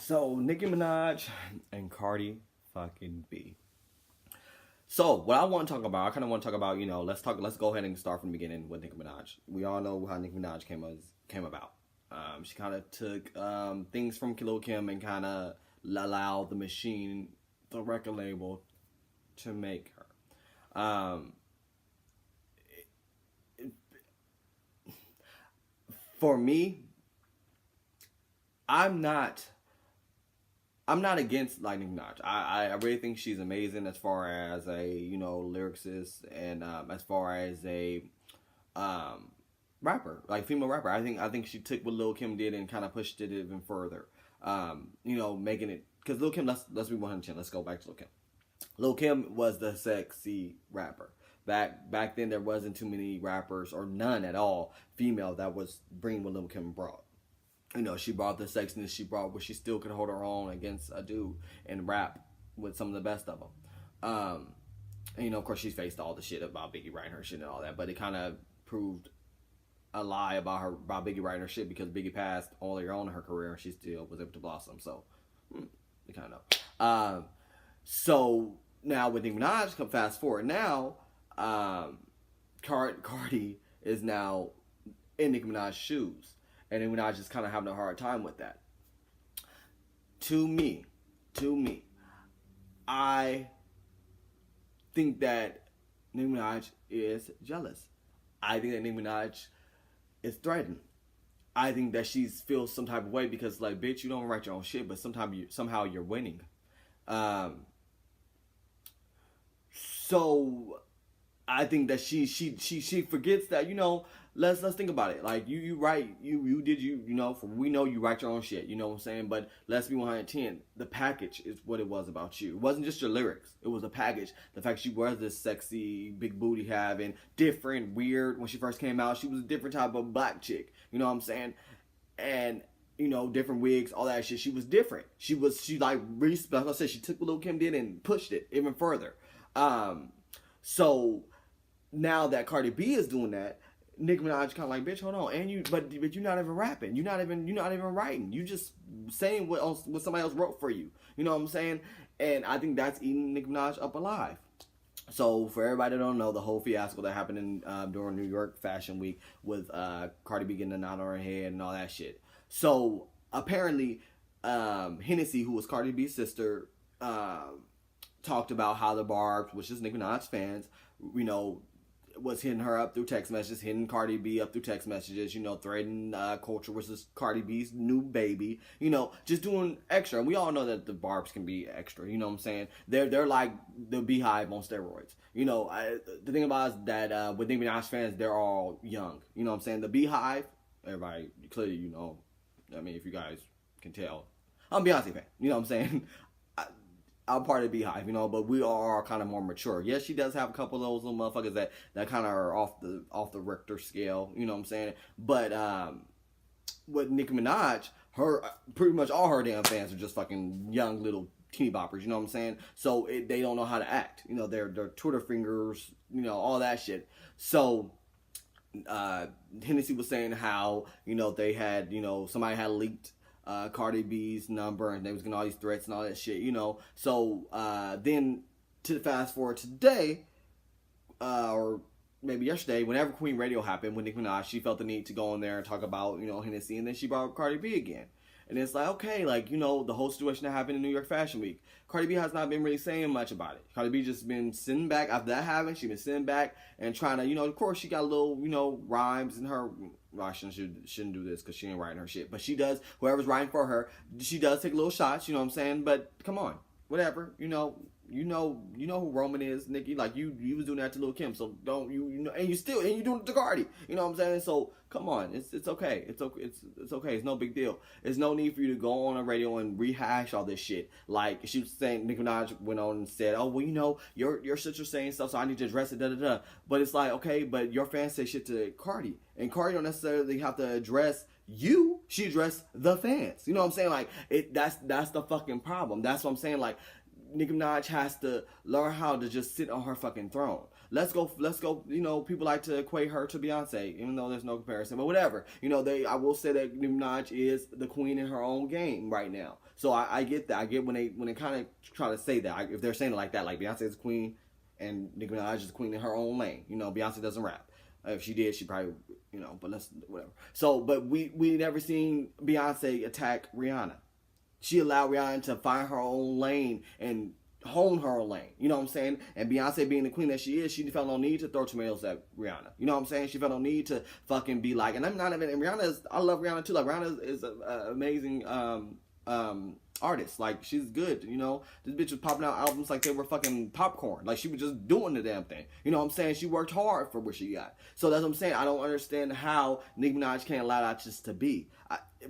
So Nicki Minaj and Cardi fucking B. So what I want to talk about, I kind of want to talk about, let's go ahead and start from the beginning with Nicki Minaj. We all know how Nicki Minaj came about. She kind of took things from Lil Kim and kind of allowed the machine, the record label, to make her. For me, I'm not against Nicki Minaj. I really think she's amazing as far as a lyricist and as far as a rapper, like female rapper. I think she took what Lil Kim did and kind of pushed it even further. Making it, because Lil Kim. Let's be 100%. Let's go back to Lil Kim. Lil Kim was the sexy rapper. Back then there wasn't too many rappers or none at all female that was bringing what Lil Kim brought. She brought the sexiness, she brought where she still could hold her own against a dude and rap with some of the best of them. Of course, she's faced all the shit about Biggie writing her shit and all that, but it kind of proved a lie about Biggie writing her shit because Biggie passed earlier on in her career and she still was able to blossom. So, we kind of know. So, now with Nicki Minaj, fast forward now, Cardi is now in Nicki Minaj's shoes. And Nicki Minaj is kind of having a hard time with that. To me, I think that Nicki Minaj is jealous. I think that Nicki Minaj is threatened. I think that she feels some type of way because, like, bitch, you don't write your own shit, but somehow you're winning. So I think that she forgets that, let's think about it. Like we know you write your own shit, you know what I'm saying? But let's be 110. The package is what it was about you. It wasn't just your lyrics. It was a package. The fact she was this sexy, big booty having, different, weird. When she first came out, she was a different type of black chick. You know what I'm saying? And different wigs, all that shit. She was different. She like really, like I said, she took what Lil Kim did and pushed it even further. So now that Cardi B is doing that, Nicki Minaj kind of like, bitch, hold on, but you're not even rapping, you're not even writing, you just saying what somebody else wrote for you. You know what I'm saying? And I think that's eating Nicki Minaj up alive. So for everybody that don't know, the whole fiasco that happened during New York Fashion Week with Cardi B getting a knot on her head and all that shit. So apparently, Hennessy, who was Cardi B's sister, talked about how the Barbs, which is Nicki Minaj fans, was hitting her up through text messages, hitting Cardi B up through text messages, threatening Culture, which is Cardi B's new baby, just doing extra. And we all know that the Barbs can be extra, you know what I'm saying? They're like the Beehive on steroids. The thing about it is that with Nicki Minaj fans, they're all young, you know what I'm saying? The Beehive, everybody, clearly, if you guys can tell, I'm a Beyonce fan, you know what I'm saying? I'm part of the Beehive, but we are kind of more mature. Yes, she does have a couple of those little motherfuckers that kind of are off the Richter scale, you know what I'm saying? But with Nicki Minaj, pretty much all her damn fans are just fucking young little teeny boppers, you know what I'm saying? So they don't know how to act, their Twitter fingers, all that shit. So Hennessy was saying how they had somebody had leaked Cardi B's number and they was getting all these threats and all that shit, So then to fast forward today, or maybe yesterday, whenever Queen Radio happened with Nicki Minaj, she felt the need to go in there and talk about Hennessy, and then she brought up Cardi B again. And it's like, okay, the whole situation that happened in New York Fashion Week. Cardi B has not been really saying much about it. Cardi B just been sitting back after that happened. She's been sitting back and trying to, of course, she got little, rhymes in her. Well, I shouldn't do this because she ain't writing her shit. But she does, whoever's writing for her, she does take little shots, you know what I'm saying? But come on, whatever, you know who Roman is, Nicki. Like you was doing that to Lil Kim, so don't and you doing it to Cardi. You know what I'm saying? So come on, it's okay. It's okay. It's okay. It's no big deal. There's no need for you to go on the radio and rehash all this shit. Like she was saying, Nicki Minaj went on and said, "Oh well, your sister's saying stuff, so I need to address it." Da da da. But it's like, okay, but your fans say shit to Cardi, and Cardi don't necessarily have to address you. She addressed the fans. You know what I'm saying? Like that's the fucking problem. That's what I'm saying. Like Nicki Minaj has to learn how to just sit on her fucking throne. Let's go. You know, people like to equate her to Beyonce, even though there's no comparison. But whatever. You know, I will say that Nicki Minaj is the queen in her own game right now. So I get that. I get when they kind of try to say that. If they're saying it like that, like Beyonce is the queen and Nicki Minaj is the queen in her own lane. You know, Beyonce doesn't rap. If she did, she probably, you know, but let's, whatever. So, but we never seen Beyonce attack Rihanna. She allowed Rihanna to find her own lane and hone her own lane. You know what I'm saying? And Beyonce being the queen that she is, she felt no need to throw tomatoes at Rihanna. You know what I'm saying? She felt no need to fucking be like, and I'm not even, and Rihanna is, I love Rihanna too. Like, Rihanna is an amazing artist. Like, she's good, you know. This bitch was popping out albums like they were fucking popcorn. Like, she was just doing the damn thing. You know what I'm saying? She worked hard for what she got. So that's what I'm saying. I don't understand how Nicki Minaj can't allow that just to be.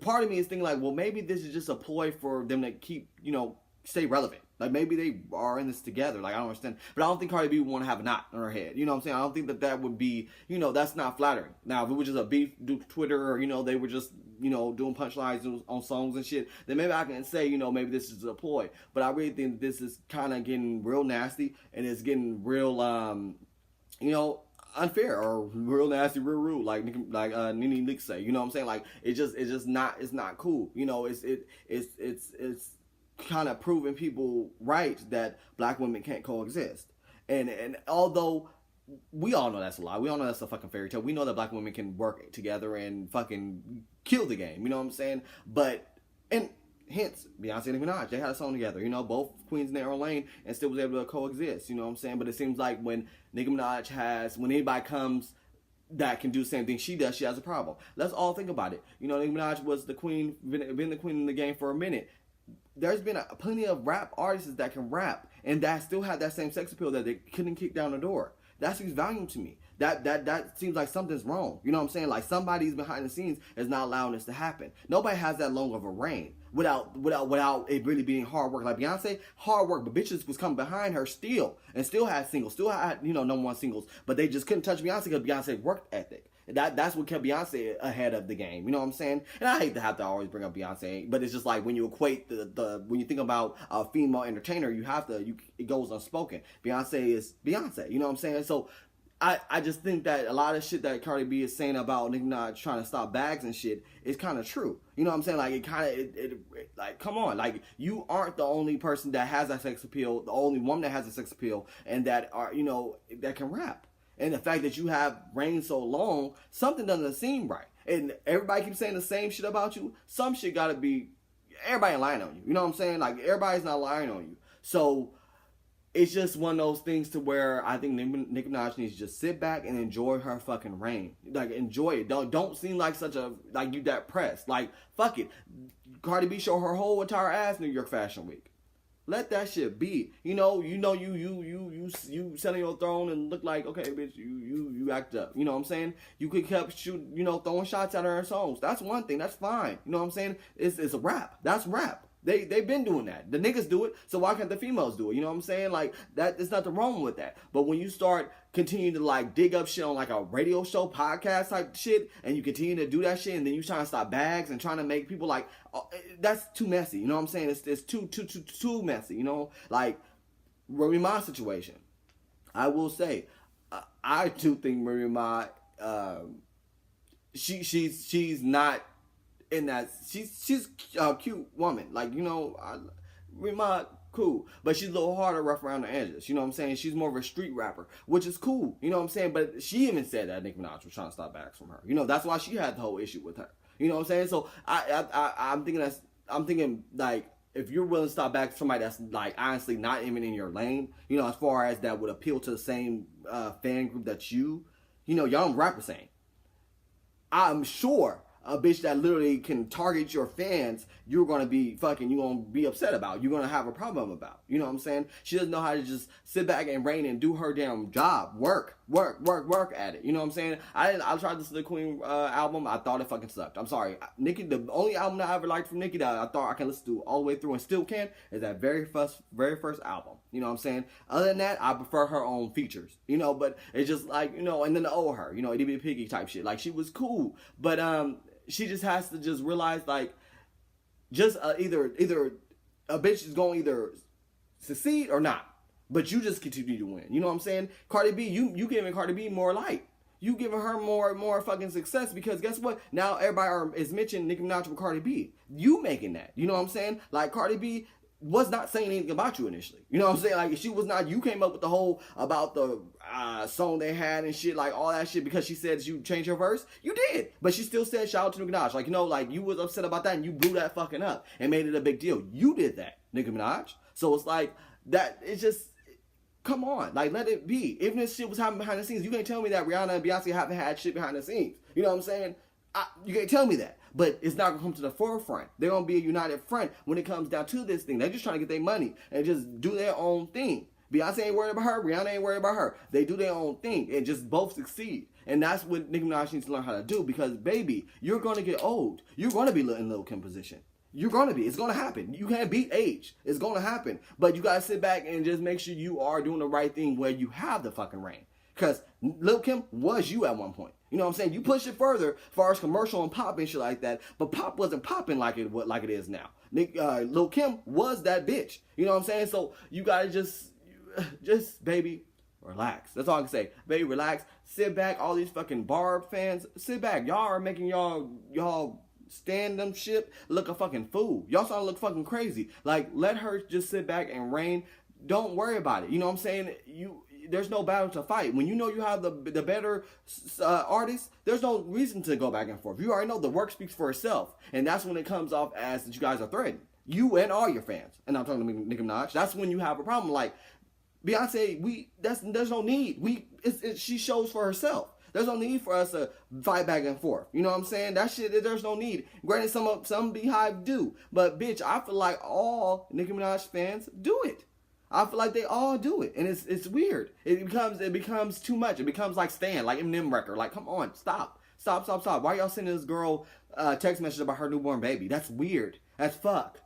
Part of me is thinking like, well, maybe this is just a ploy for them to keep, you know, stay relevant. Like, maybe they are in this together. Like, I don't understand. But I don't think Cardi B would want to have a knot on her head. You know what I'm saying? I don't think that would be, you know, that's not flattering. Now, if it was just a beef, do Twitter, or, you know, they were just, you know, doing punchlines on songs and shit, then maybe I can say, you know, maybe this is a ploy. But I really think this is kind of getting real nasty, and it's getting real, you know, unfair, or real nasty, real rude, like Nene Leakes say. You know what I'm saying? Like, it's just not, it's not cool. You know, it's kind of proving people right that black women can't coexist. And although we all know that's a lie, we all know that's a fucking fairy tale. We know that black women can work together and fucking kill the game. You know what I'm saying? But, and hence, Beyonce and Minaj, they had a song together. You know, both queens in their own lane, and still was able to coexist. You know what I'm saying? But it seems like when Nicki Minaj when anybody comes that can do the same thing she does, she has a problem. Let's all think about it. You know, Nicki Minaj was the queen, been the queen in the game for a minute. There's been plenty of rap artists that can rap and that still have that same sex appeal that they couldn't kick down the door. That speaks volume to me. That seems like something's wrong. You know what I'm saying? Like, somebody's behind the scenes is not allowing this to happen. Nobody has that long of a reign without it really being hard work. Like Beyonce, hard work, but bitches was coming behind her still had singles, still had, you know, number one singles, but they just couldn't touch Beyonce because Beyonce's work ethic. That's what kept Beyonce ahead of the game. You know what I'm saying? And I hate to have to always bring up Beyonce, but it's just like when you equate when you think about a female entertainer, it goes unspoken. Beyonce is Beyonce. You know what I'm saying? So I just think that a lot of shit that Cardi B is saying about Nicki Minaj trying to stop bags and shit is kind of true. You know what I'm saying? Like, it like, come on. Like, you aren't the only person that has that sex appeal, the only woman that has a sex appeal, and that are, you know, that can rap. And the fact that you have reigned so long, something doesn't seem right. And everybody keeps saying the same shit about you. Some shit gotta be, everybody ain't lying on you. You know what I'm saying? Like, everybody's not lying on you. So, it's just one of those things to where I think Nicki Minaj needs to just sit back and enjoy her fucking reign. Like, enjoy it. Don't seem like like you that pressed. Like, fuck it. Cardi B showed her whole entire ass New York Fashion Week. Let that shit be. You sitting on your throne and look like, okay, bitch, you act up. You know what I'm saying? You could keep shooting, you know, throwing shots at her songs. That's one thing. That's fine. You know what I'm saying? It's a rap. That's rap. They've been doing that. The niggas do it, so why can't the females do it? You know what I'm saying? Like, that, there's nothing wrong with that. But when you start continuing to, like, dig up shit on, like, a radio show, podcast type shit, and you continue to do that shit, and then you trying to stop bags and trying to make people, like, oh, that's too messy. You know what I'm saying? It's too messy, you know? Like, Remy Ma situation. I will say, I do think Remy Ma, she's not in that, she's a cute woman. Like, you know, Rima, cool. But she's a little harder, rough around the edges. You know what I'm saying? She's more of a street rapper, which is cool. You know what I'm saying? But she even said that Nicki Minaj was trying to stop bags from her. You know, that's why she had the whole issue with her. You know what I'm saying? So I'm thinking like, if you're willing to stop back from somebody that's, like, honestly not even in your lane, you know, as far as that would appeal to the same fan group that y'all don't rap the same. I'm sure a bitch that literally can target your fans, you're going to be upset about. You're going to have a problem about. You know what I'm saying? She doesn't know how to just sit back and reign and do her damn job. Work at it. You know what I'm saying? I tried to listen to the Queen album. I thought it fucking sucked. I'm sorry. Nicki, the only album that I ever liked from Nicki that I thought I can listen to all the way through and still can is that very first album. You know what I'm saying? Other than that, I prefer her own features. You know, but it's just like, you know, and then the old her, you know, Itty Bitty Piggy type shit. Like, she was cool. But she just has to just realize, like, just either a bitch is going to either succeed or not. but you just continue to win. You know what I'm saying? Cardi B, you giving Cardi B more light. You giving her more fucking success because guess what? Now everybody is mentioning Nicki Minaj with Cardi B. You making that. You know what I'm saying? Like Cardi B was not saying anything about you initially. You know what I'm saying? Like she was not, you came up with the whole about the song they had and shit, like all that shit because she said you changed her verse. You did. But she still said shout out to Nicki Minaj. Like, you know, like you was upset about that and you blew that fucking up and made it a big deal. You did that, Nicki Minaj. So it's like that, it's just, come on, like let it be. Even if shit was happening behind the scenes, you can't tell me that Rihanna and Beyonce haven't had shit behind the scenes. You know what I'm saying? You can't tell me that. But it's not gonna come to the forefront. They're gonna be a united front when it comes down to this thing. They're just trying to get their money and just do their own thing. Beyonce ain't worried about her. Rihanna ain't worried about her. They do their own thing and just both succeed. And that's what Nicki Minaj needs to learn how to do because, baby, you're gonna get old. You're gonna be in Lil' Kim position. You're going to be. It's going to happen. You can't beat age. It's going to happen. But you got to sit back and just make sure you are doing the right thing where you have the fucking reign. Because Lil' Kim was you at one point. You know what I'm saying? You push it further as far as commercial and pop and shit like that. But pop wasn't popping like it is now. Lil' Kim was that bitch. You know what I'm saying? So you got to just, baby, relax. That's all I can say. Baby, relax. Sit back. All these fucking Barb fans, sit back. Y'all are making y'all stand them shit look a fucking fool. Y'all starting to look fucking crazy. Like, let her just sit back and reign. Don't worry about it. You know what I'm saying? There's no battle to fight. When you know you have the better artist, there's no reason to go back and forth. You already know the work speaks for itself. And that's when it comes off as that you guys are threatened. You and all your fans. And I'm talking to Nicki Minaj. That's when you have a problem. Like, Beyonce, there's no need. She shows for herself. There's no need for us to fight back and forth. You know what I'm saying? That shit, there's no need. Granted, some Beehive do. But, bitch, I feel like all Nicki Minaj fans do it. I feel like they all do it. And it's weird. It becomes too much. It becomes like Stan, like Eminem record. Like, come on, stop. Stop. Why y'all sending this girl text message about her newborn baby? That's weird. That's fuck.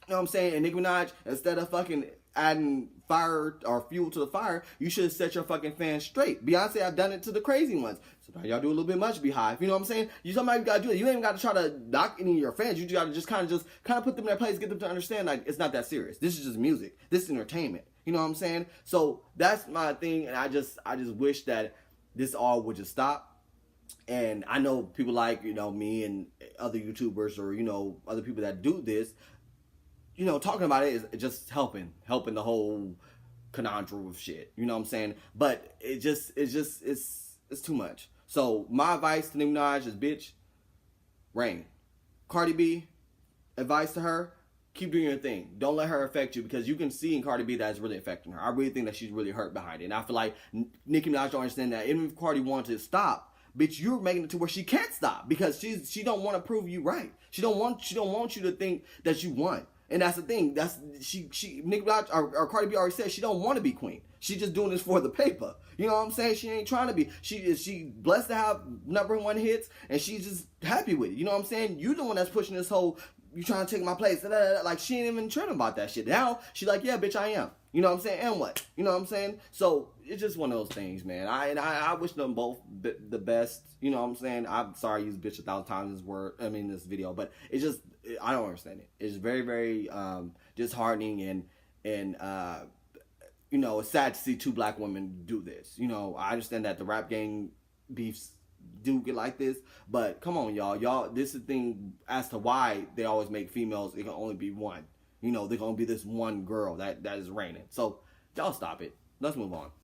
You know what I'm saying? And Nicki Minaj, instead of fucking adding fire or fuel to the fire, you should have set your fucking fans straight. Beyonce, I've done it to the crazy ones. Sometimes y'all do a little bit much, Beehive. You know what I'm saying? Somebody gotta do it. You ain't even gotta try to knock any of your fans. You just gotta just kind of put them in their place, get them to understand like it's not that serious. This is just music. This is entertainment. You know what I'm saying? So that's my thing, and I just wish that this all would just stop. And I know people like, you know, me and other YouTubers or, you know, other people that do this, you know, talking about it is just helping the whole conundrum of shit. You know what I'm saying? But it's too much. So my advice to Nicki Minaj is, bitch, reign. Cardi B, advice to her, keep doing your thing. Don't let her affect you because you can see in Cardi B that it's really affecting her. I really think that she's really hurt behind it. And I feel like Nicki Minaj don't understand that. Even if Cardi wanted to stop, bitch, you're making it to where she can't stop because she don't want to prove you right. She don't want you to think that you won. And that's the thing. Nicki Minaj or Cardi B already said she don't want to be queen. She just doing this for the paper. You know what I'm saying? She ain't trying to be. She blessed to have #1 hits, and she's just happy with it. You know what I'm saying? You the one that's pushing this whole, you trying to take my place. Like, she ain't even tripping about that shit. Now, she like, yeah, bitch, I am. You know what I'm saying? And what? You know what I'm saying? So, it's just one of those things, man. I wish them both the best. You know what I'm saying? I'm sorry I used bitch 1,000 times this video. But it's just, I don't understand it. It's very, very disheartening and you know, it's sad to see 2 black women do this. You know, I understand that the rap gang beefs do get like this, but come on, y'all, this is the thing as to why they always make females, it can only be one. You know, they're gonna be this one girl that is reigning. So y'all stop it. Let's move on.